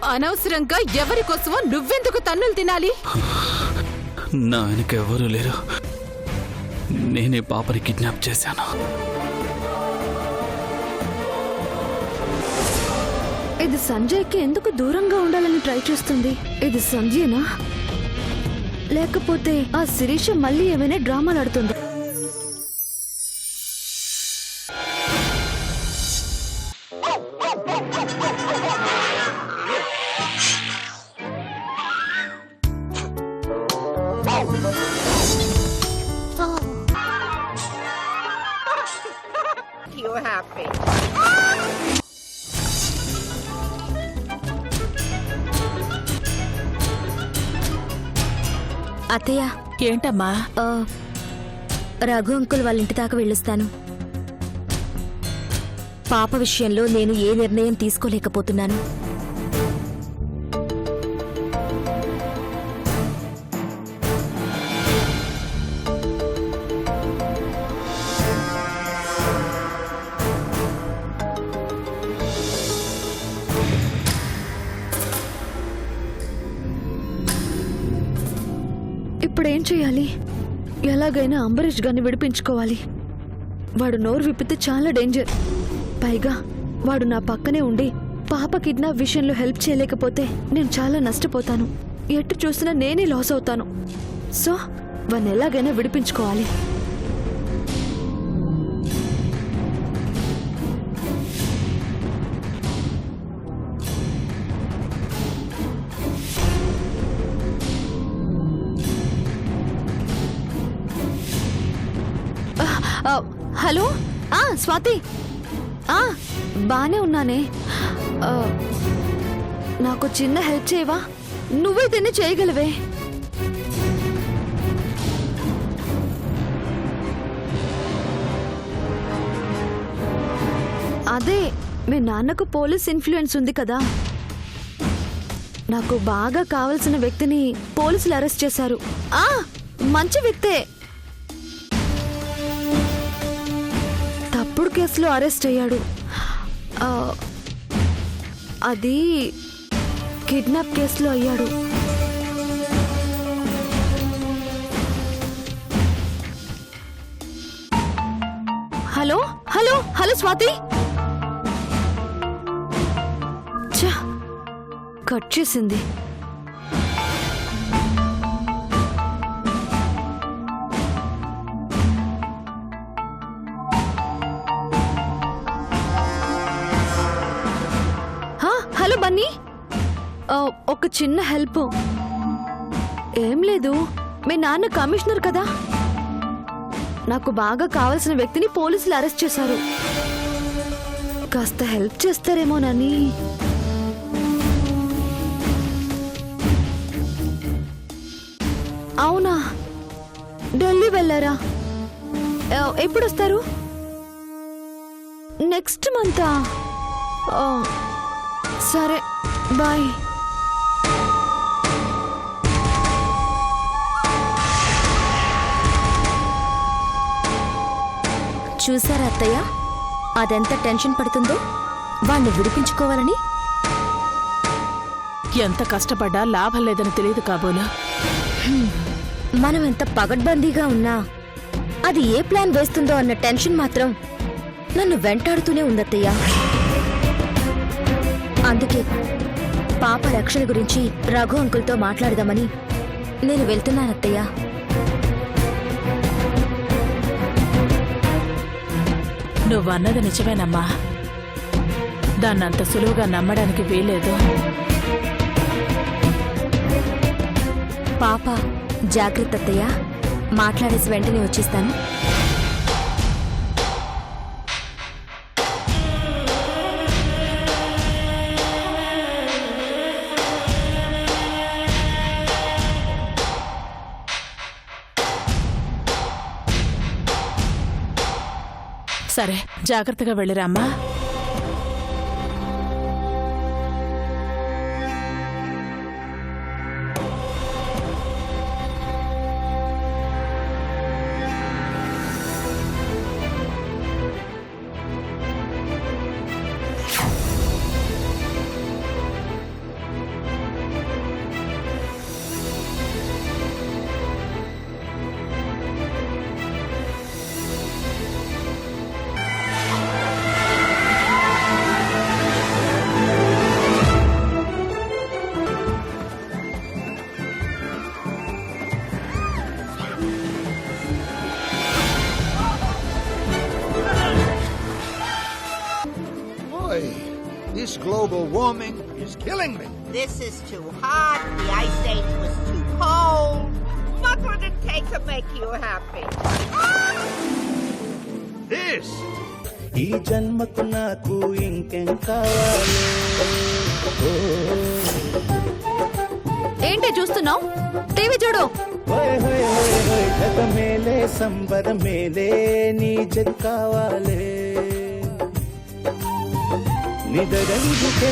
అనవసరంగా ఎవరి కోసమో నువ్వెందుకు తన్నులు తినాలి? నా వెనకెవరూ లేరు. నేనే పాపని కిడ్నాప్ చేశాను. ఇది సంజయ్కి ఎందుకు దూరంగా ఉండాలని ట్రై చేస్తుంది? ఇది సంజయ్నా, లేకపోతే ఆ శిరీష మళ్ళీ ఏమైనా డ్రామాలు ఆడుతుందా? అత్తయ్య. ఏంటమ్మా? రఘు అంకుల్ వాళ్ళ ఇంటి దాకా వెళ్ళొస్తాను. పాప విషయంలో నేను ఏ నిర్ణయం తీసుకోలేకపోతున్నాను. ఇప్పుడేం చేయాలి? ఎలాగైనా అంబరీష్ గారిని విడిపించుకోవాలి. వాడు నోరు విప్పితే చాలా డేంజర్. పైగా వాడు నా పక్కనే ఉండి పాప కిడ్నాప్ విషయంలో హెల్ప్ చేయలేకపోతే నేను చాలా నష్టపోతాను. ఎటు చూసినా నేనే లాస్ అవుతాను. సో వాడిని ఎలాగైనా విడిపించుకోవాలి. హలో, స్వాతి. బానే ఉన్నానే. నాకు చిన్న హెల్ప్ చేయవా? నువ్వైతేనే చేయగలవే. అదే, మీ నాన్నకు పోలీస్ ఇన్ఫ్లుయెన్స్ ఉంది కదా. నాకు బాగా కావలసిన వ్యక్తిని పోలీసులు అరెస్ట్ చేశారు. మంచి వ్యక్తే. తప్పుడు కేసులో అరెస్ట్ అయ్యాడు. అది కిడ్నాప్ కేసులో అయ్యాడు. Hello hello hello Swathi. Cut చేసింది. హలో బన్నీ, ఒక చిన్న హెల్ప్. ఏం లేదు, మీ నాన్న కమిషనర్ కదా. నాకు బాగా కావలసిన వ్యక్తిని పోలీసులు అరెస్ట్ చేశారు. కాస్త హెల్ప్ చేస్తారేమోనని. అవునా, ఢిల్లీ వెళ్ళారా? ఎప్పుడొస్తారు? నెక్స్ట్ మంతా? సరే, బాయ్. చూసారా అత్తయ్య, అదెంత టెన్షన్ పడుతుందో వాణ్ణి విడిపించుకోవాలని. ఎంత కష్టపడ్డా లాభం లేదని తెలియదు కాబోలు. మనం ఎంత పగడ్బందీగా ఉన్నా అది ఏ ప్లాన్ వేస్తుందో అన్న టెన్షన్ మాత్రం నన్ను వెంటాడుతూనే ఉందత్తయ్య. అందుకే పాప రక్షణ గురించి రఘు అంకుల్తో మాట్లాడదామని నేను వెళ్తున్నానత్తయ్య. నువ్వన్నది నిజమేనమ్మా. దాన్నంత సులువుగా నమ్మడానికి వీలేదు. పాప జాగ్రత్త అత్తయ్య. మాట్లాడేసి వెంటనే వచ్చేస్తాను. సరే, జాగ్రత్తగా వెళ్ళిరామ్మా. Global warming is killing me. This is too hot. The ice age was too cold. What would it take to make you happy? This. ఈ జన్మకు నాకు ఇంకేం కావాలి. ఏంటి చూస్తున్నావు? టీవీ చూడు. హోయ్ హోయ్ హోయ్ హోయ్ జగ మేలే సంబర మేలే నీ జగ కావాలే. నిదగలిగితే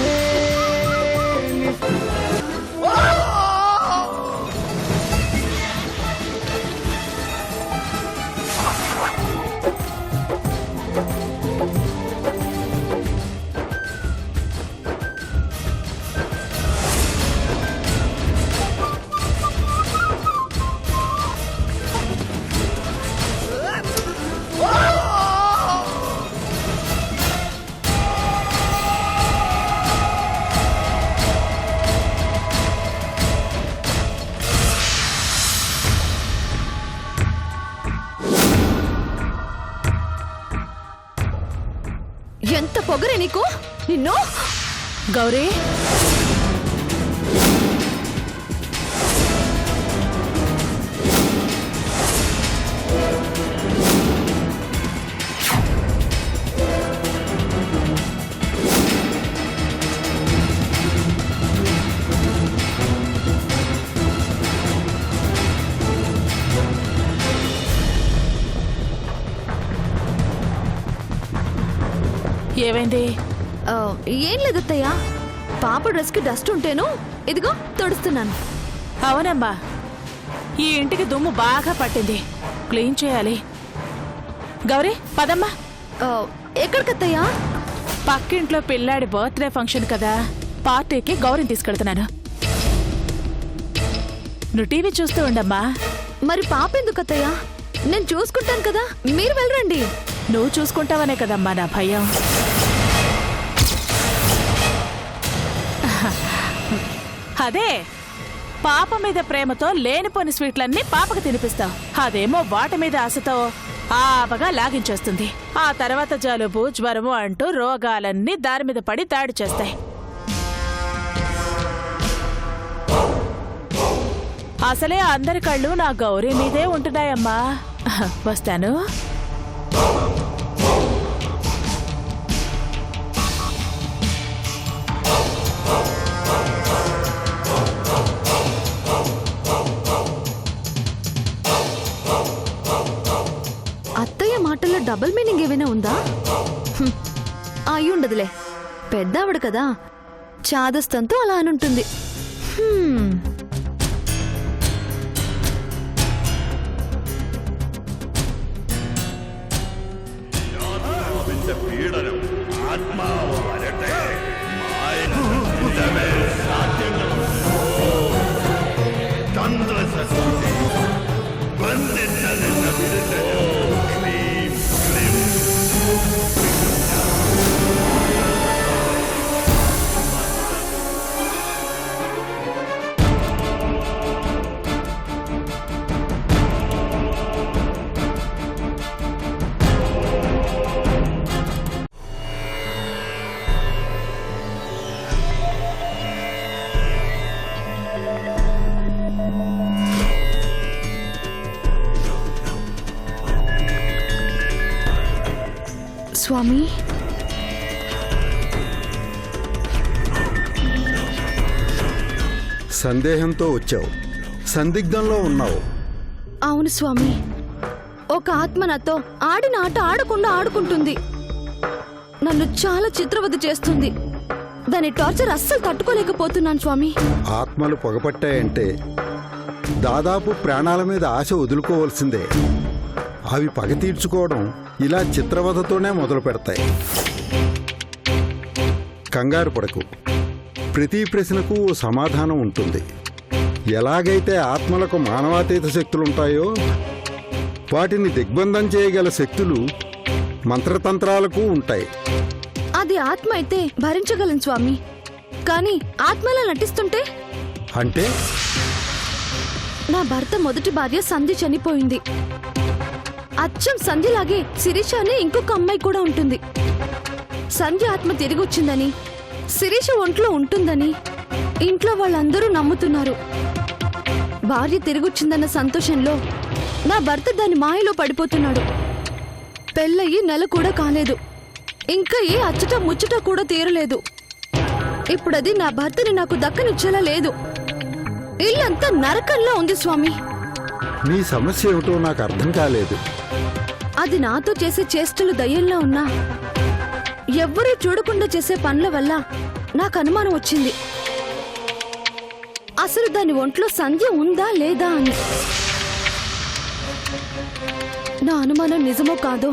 ఎంత పొగరే నీకు? నిన్ను గౌరీ, ఏమైంది? ఏం లేదత్తయ్య, పాప డ్రెస్ కి డస్ట్ ఉంటేను ఇదిగో తుడుస్తున్నాను. అవునమ్మా, ఈ ఇంటికి దుమ్ము బాగా పట్టింది, క్లీన్ చేయాలి. గౌరీ పదమ్మా. ఎక్కడికత్తయ్యా? పక్కింట్లో పిల్లాడి బర్త్డే ఫంక్షన్ కదా, పార్టీకి గౌరీని తీసుకెళ్తున్నాను. నువ్వు టీవీ చూస్తూ ఉండమ్మా. మరి పాప ఎందుకత్తయ్యా? నేను చూసుకుంటాను కదా, మీరు వెళ్ళరండి. నువ్వు చూసుకుంటావనే కదమ్మా నా భయం. అదే పాప మీద ప్రేమతో లేనిపోని స్వీట్లన్నీ పాపకు తినిపిస్తావు, అదేమో వాటి మీద ఆశతో ఆపగా లాగించేస్తుంది. ఆ తర్వాత జలుబు జ్వరము అంటూ రోగాలన్నీ దారి మీద పడి దాడి చేస్తాయి. అసలే అందరి కళ్ళు నా గౌరీ మీదే ఉంటున్నాయమ్మా. వస్తాను. అత్తయ్య మాటల్లో డబుల్ మీనింగ్ ఏమైనా ఉందా? అయ్యుండదులే, పెద్దావిడ కదా, చాదస్తంతో అలా అనుంటుంది. స్వామి, సందేహంతో వచ్చావు, సందిగ్ధంలో ఉన్నావు. అవును స్వామి, ఒక ఆత్మ నాతో ఆడిన ఆట ఆడకుండా ఆడుకుంటుంది. నన్ను చాలా చిత్రవద చేస్తుంది. దాని టార్చర్ అస్సలు తట్టుకోలేకపోతున్నాను స్వామి. ఆత్మలు పొగపట్టాయంటే దాదాపు ప్రాణాల మీద ఆశ వదులుకోవాల్సిందే. అవి పగ తీర్చుకోవడం ఇలా చిత్రవధతోనే మొదలు పెడతాయి. కంగారు పడకు, ప్రతి ప్రశ్నకు ఓ సమాధానం ఉంటుంది. ఎలాగైతే ఆత్మలకు మానవాతీత శక్తులుంటాయో వాటిని దిగ్బంధం చేయగల శక్తులు మంత్రతంత్రాలకు ఉంటాయి. అది ఆత్మ అయితే భరించగలను స్వామి, కానీ ఆత్మలా నటిస్తుంటే? అంటే నా భర్త మొదటి భార్య సంధ్య చనిపోయింది. అచ్చం సంధ్యలాగే శిరీష అనే ఇంకొక అమ్మాయి కూడా ఉంటుంది. సంధ్య ఆత్మ తిరిగి వచ్చిందని శిరీష ఒంట్లో ఉంటుందని ఇంట్లో వాళ్ళందరూ నమ్ముతున్నారు. భార్య తిరిగొచ్చిందన్న సంతోషంలో నా భర్త దాని మాయలో పడిపోతున్నాడు. పెళ్ళయి నెల కూడా కాలేదు, ఇంకా ఏ అచ్చట ముచ్చట కూడా తీరలేదు. ఇప్పుడది నా భర్తని నాకు దక్కనిచ్చేలా లేదు. ఇల్లంతా నరకంలా ఉంది స్వామి. నీ సమస్య ఏమిటో నాకు అర్థం కాలేదు. అది నాతో చేసే చేష్టలు దయ్యంలా ఉన్నా ఎవ్వరూ చూడకుండా చేసే పనుల వల్ల నాకు అనుమానం వచ్చింది. అసలు దాని ఒంట్లో సంధ్య ఉందా లేదా అని. నా అనుమానం నిజమో కాదో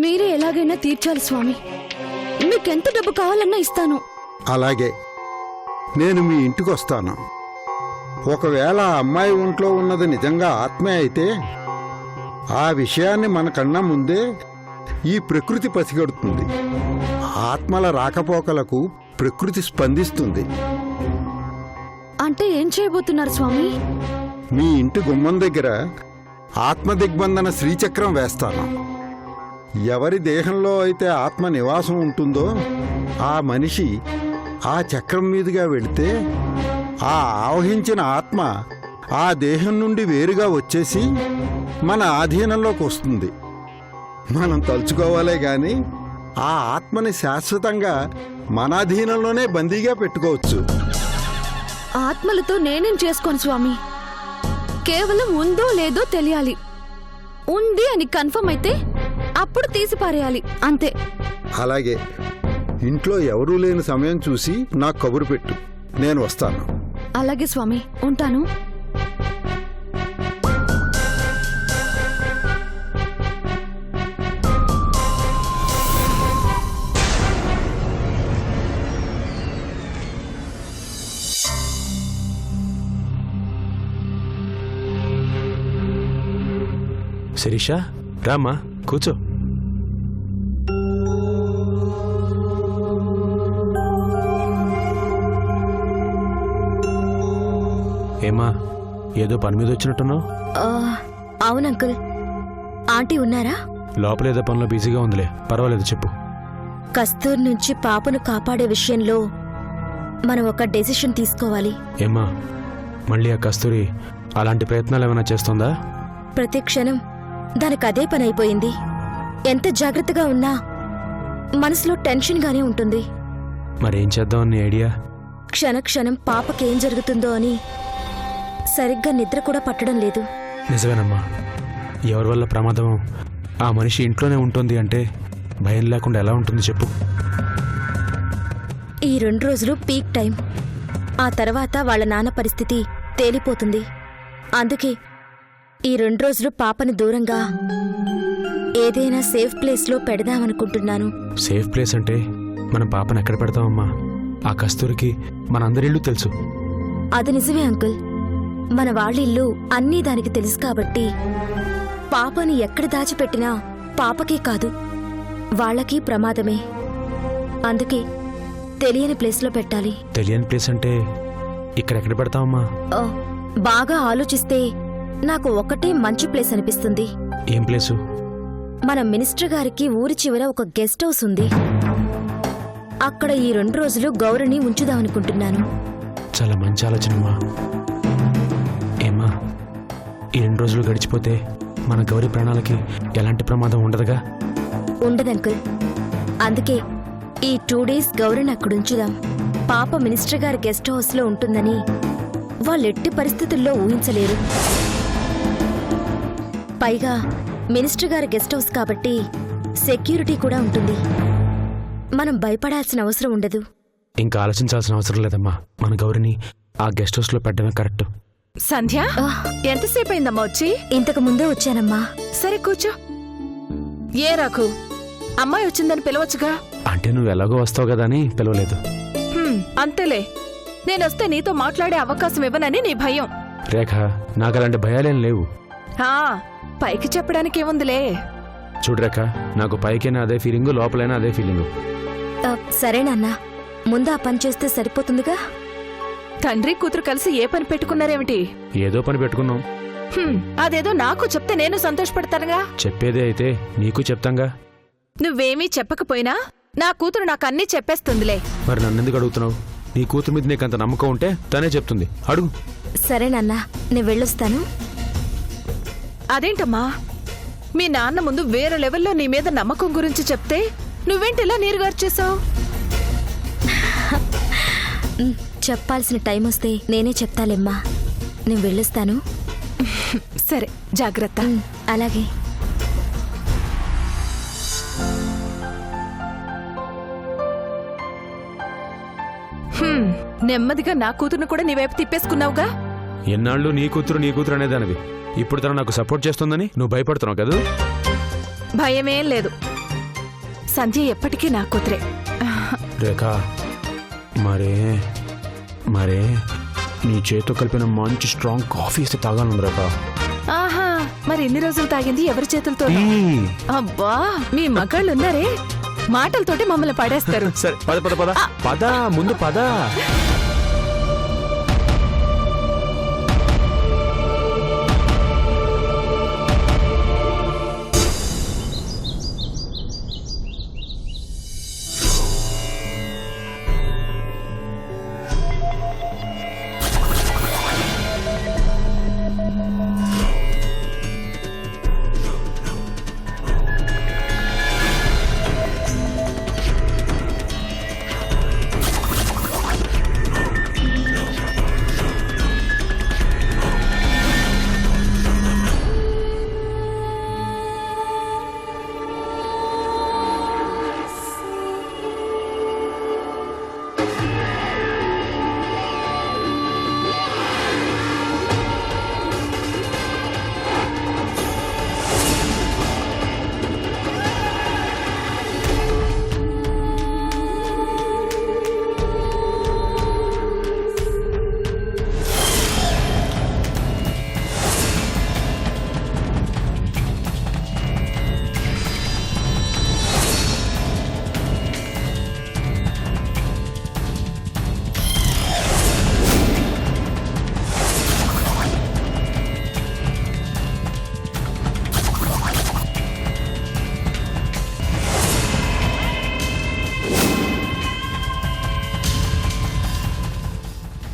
మీరే ఎలాగైనా తీర్చాలి స్వామి. మీకెంత డబ్బు కావాలన్నా ఇస్తాను. అలాగే, నేను మీ ఇంటికి వస్తాను. ఒకవేళ ఆ అమ్మాయి ఒంట్లో ఉన్నది నిజంగా ఆత్మే అయితే ఆ విషయాన్ని మనకన్నా ముందే ఈ ప్రకృతి పసిగడుతుంది. ఆత్మల రాకపోకలకు ప్రకృతి స్పందిస్తుంది. అంటే ఏం చేయబోతున్నారు స్వామి? మీ ఇంటి గుమ్మం దగ్గర ఆత్మదిగ్బంధన శ్రీచక్రం వేస్తాను. ఎవరి దేహంలో అయితే ఆత్మ నివాసం ఉంటుందో ఆ మనిషి ఆ చక్రం మీదుగా వెళితే ఆ ఆవహించిన ఆత్మ ఆ దేహం నుండి వేరుగా వచ్చేసి మన ఆధీనంలోకి వస్తుంది. మనం తలుచుకోవాలే గాని ఆ ఆత్మని శాశ్వతంగా మన అధీనంలోనే బందీగా పెట్టుకోవచ్చు. ఆత్మలతో నేనేం చేసుకోను స్వామి. కేవలం ఉందో లేదో తెలియాలి. ఉంది అని కన్ఫర్మ్ అయితే అప్పుడు తీసి పారేయాలి, అంతే. అలాగే, ఇంట్లో ఎవరూ లేని సమయం చూసి నాకు కబురు పెట్టు, నేను వస్తాను. అలాగే స్వామి, ఉంటాను. శిరీష, రామ్మా, కూర్చో. ఏమా, ఏదో పని మీద వచ్చినట్టున్నావు? అవును అంకుల్. ఆంటీ ఉన్నారా? లోపల ఏదో పనిలో బిజీగా ఉందిలే, పర్వాలేదు, చెప్పు. కస్తూర్ నుంచి పాపను కాపాడే విషయంలో మనం ఒక డెసిషన్ తీసుకోవాలి. ఏమ్మా, మళ్ళీ ఆ కస్తూరి అలాంటి ప్రయత్నాలు ఏమైనా చేస్తుందా? ప్రతి క్షణం దానికి అదే పని అయిపోయింది. ఎంత జాగ్రత్తగా ఉన్నా మనసులో టెన్షన్గానే ఉంటుంది. మరేం చేద్దాం నీ ఐడియా? క్షణక్షణం పాపకేం జరుగుతుందో అని సరిగ్గా నిద్ర కూడా పట్టడం లేదు. నిజమేనమ్మా, ఎవరి వల్ల ప్రమాదం ఆ మనిషి ఇంట్లోనే ఉంటుంది అంటే భయం లేకుండా ఎలా ఉంటుంది చెప్పు. ఈ 2 రోజులు పీక్ టైం. ఆ తర్వాత వాళ్ళ నాన్న పరిస్థితి తేలిపోతుంది. అందుకే ఈ 2 రోజులు పాపని దూరంగా ఏదైనా సేఫ్ ప్లేస్లో పెడదామనుకుంటున్నాను. సేఫ్ ప్లేస్ అంటే మనం పాపను ఎక్కడ పెడతామమ్మా? ఆ కస్తూరికి మనందరిల్లు తెలుసు. అది నిజమే అంకుల్. మన వాళ్ళిల్లు అన్నీ దానికి తెలుసు కాబట్టి పాపని ఎక్కడ దాచిపెట్టినా పాపకే కాదు, వాళ్ళకి ప్రమాదమే. అందుకే తెలియని ప్లేస్లో పెట్టాలి. తెలియని ప్లేస్ అంటే ఇక్కడెక్కడ పెడతామమ్మా? బాగా ఆలోచిస్తే నాకు ఒకటే మంచి ప్లేస్ అనిపిస్తుంది. ఏం ప్లేసు? మన మినిస్టర్ గారికి ఊరి చివర ఒక గెస్ట్ హౌస్ ఉంది. అక్కడ ఈ 2 రోజులు గౌరిని ఉంచుదామనుకుంటున్నాను. చాలా మంచి ఆలోచనమ్మా. ఏమ్మా, ఈ 2 రోజులు గడిచిపోతే మన గౌరీ ప్రాణాలకి ఎలాంటి ప్రమాదం ఉండదుగా? ఉండదంకుల్. అందుకే ఈ 2 డేస్ గౌరిని అక్కడుంచుదాం. పాప మినిస్టర్ గారి గెస్ట్ హౌస్లో ఉంటుందని వాళ్ళెట్టి పరిస్థితుల్లో ఊహించలేరు. పైగా మినిస్టర్ గారి గెస్ట్ హౌస్ కాబట్టి సెక్యూరిటీ కూడా ఉంటుంది. మనం భయపడాల్సిన అవసరం ఉండదు. ఇంకా ఆలోచించాల్సిన అవసరం లేదమ్మా. మన గౌరిని ఆ గెస్ట్ హౌస్ లో పెట్టడమే కరెక్ట్. సంధ్య, ఎంతసేపు అయిందమ్మా వచ్చి? ఇంతకు ముందే వచ్చానమ్మా. సరే కూర్చో. ఏ రాకు, అమ్మాయి వచ్చిందని పిలవచ్చుగా. అంటే నువ్వు ఎలాగో వస్తావు కదా అని పిలవలేదు. అంతేలే, నేనొస్తే నీతో మాట్లాడే అవకాశం ఇవ్వనని నీ భయం. రేఖ, నాకు అలాంటి భయాలేం లేవు. పైకి చెప్పడానికి ఏముందిలే. చూడు రేఖ, నాకు పైకైనా అదే ఫీలింగు, లోపలైనా అదే ఫీలింగు. సరేనన్నా, ముందు ఆ పని చేస్తే సరిపోతుందిగా. తండ్రి కూతురు కలిసి ఏ పని పెట్టుకున్నారేమిటి? ఏదో పని పెట్టుకున్నాం. అదేదో నాకు చెప్తే నేను సంతోషపడతానుగా. చెప్పేదే అయితే నీకు చెప్తాంగా. నువ్వేమీ చెప్పకపోయినా నా కూతురు నాకు అన్నీ చెప్పేస్తుందిలే. మరి నన్ను ఎందుకు అడుగుతున్నావు? నీ కూతురు మీద నీకు అంత నమ్మకం ఉంటే తనే చెప్తుంది, అడుగు. సరే నాన్న, నేను వెళ్ళొస్తాను. అదేంటమ్మా, మీ నాన్న ముందు వేరే లెవెల్లో నీ మీద నమ్మకం గురించి చెప్తే నువ్వేంటి ఇలా నీరుగార్చేసావు? చెప్పాల్సిన టైం వస్తే నేనే చెప్తాలేమ్మా. నేను వెళ్ళొస్తాను. సరే, జాగ్రత్త. అలాగే. నెమ్మదిగా నా కూతురును కూడా నీ వైపు తిప్పేసుకున్నావుగా. ఎన్నాళ్ళు నీ కూతురు అనేదానివి. ఇప్పుడు తను నాకు సపోర్ట్ చేస్తుందని నువ్వు భయపడుతున్నావు కదా? భయమేం లేదు. సంధ్య ఎప్పటికీ నా కూతురే. రేఖ, మరే నీ చేతితో కలిపిన మంచి స్ట్రాంగ్ కాఫీ ఇస్తే తాగాను రేఖ. ఆహా, మరి ఎన్ని రోజులు తాగింది ఎవరి చేతులతో? అబ్బా, మీ మగాళ్ళు ఉన్నారే, మాటలతోటి మమ్మల్ని పడేస్తారు. సరే, పద ముందు పద.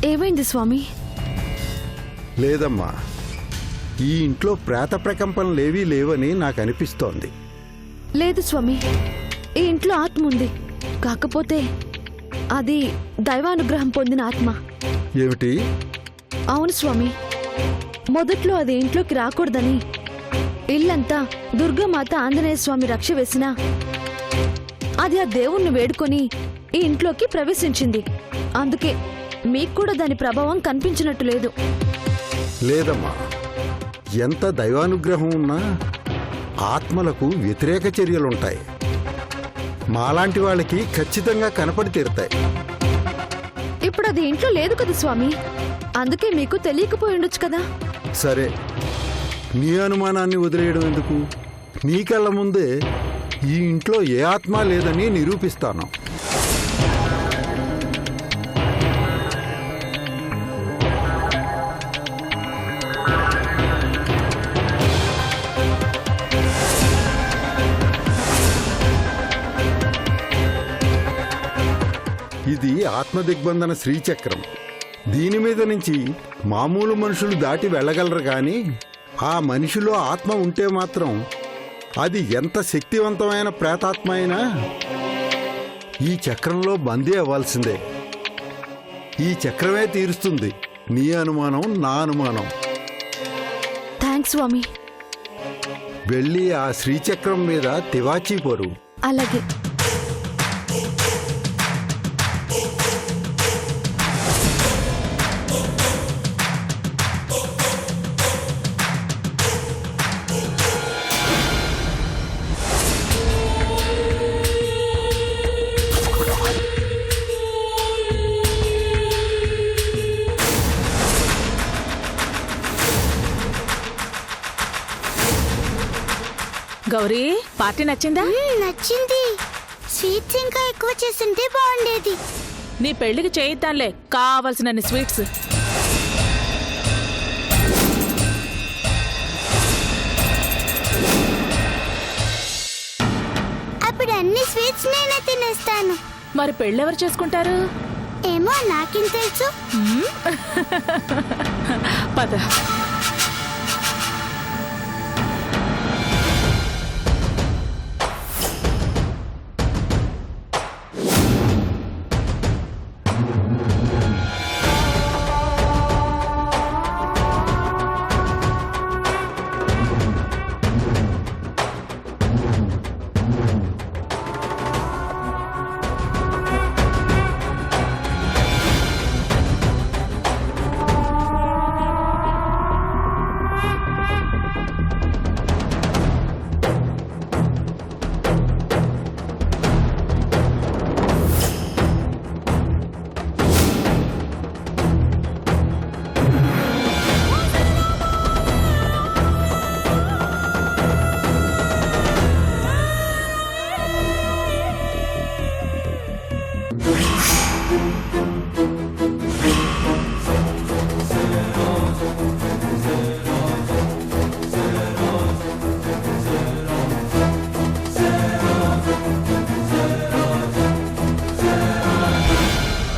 ఏమైంది స్వామి? లేదమ్మా, ఈ ఇంట్లో ప్రేత ప్రకంపనలేవీ లేవని నాకు అనిపిస్తోంది. లేదు స్వామి, ఈ ఇంట్లో ఆత్మ ఉంది. కాకపోతే అది దైవానుగ్రహం పొందిన ఆత్మ. ఏమిటి? అవును స్వామి, మొదట్లో అది ఇంట్లోకి రాకూడదని ఇల్లంతా దుర్గామాత ఆంజనేయ స్వామి రక్ష వేసినా అది ఆ దేవుణ్ణి వేడుకొని ఈ ఇంట్లోకి ప్రవేశించింది. అందుకే మీకు కూడా దాని ప్రభావం కనిపించినట్టు లేదు. లేదమ్మా, ఎంత దైవానుగ్రహం ఉన్నా ఆత్మలకు వ్యతిరేక చర్యలుంటాయి. మాలాంటి వాళ్ళకి ఖచ్చితంగా కనపడి తీరుతాయి. ఇప్పుడు అది ఇంట్లో లేదు కదా స్వామి, అందుకే మీకు తెలియకపోయి ఉండొచ్చు కదా. సరే, నీ అనుమానాన్ని వదిలేయడం ఎందుకు? నీ కళ్ళ ముందే ఈ ఇంట్లో ఏ ఆత్మ లేదని నిరూపిస్తాను. ఇది ఆత్మదిగ్బంధన శ్రీచక్రం. దీని మీద నుంచి మామూలు మనుషులు దాటి వెళ్ళగలరు, కానీ ఆ మనిషిలో ఆత్మ ఉంటే మాత్రం అది ఎంత శక్తివంతమైన ప్రేతాత్మ అయినా ఈ చక్రంలో బందీ అవ్వాల్సిందే. ఈ చక్రమే తీరుస్తుంది నీ అనుమానం, నా అనుమానం. థ్యాంక్స్ స్వామి. వెళ్ళి ఆ శ్రీచక్రం మీద తివాచీ పోరు. అలాగే. గౌరీ, పార్టీ నచ్చిందా? నచ్చింది. స్వీట్స్ ఇంకా ఎక్కువ చేస్తుంటే బాగుండేది. నీ పెళ్లికి చేయిద్దాంలే కావలసినన్ని స్వీట్స్. అప్పుడు అన్ని స్వీట్స్ నేనే తినేస్తాను. మరి పెళ్ళెవరు చేసుకుంటారు? ఏమో నాకేం తెలుసు. పద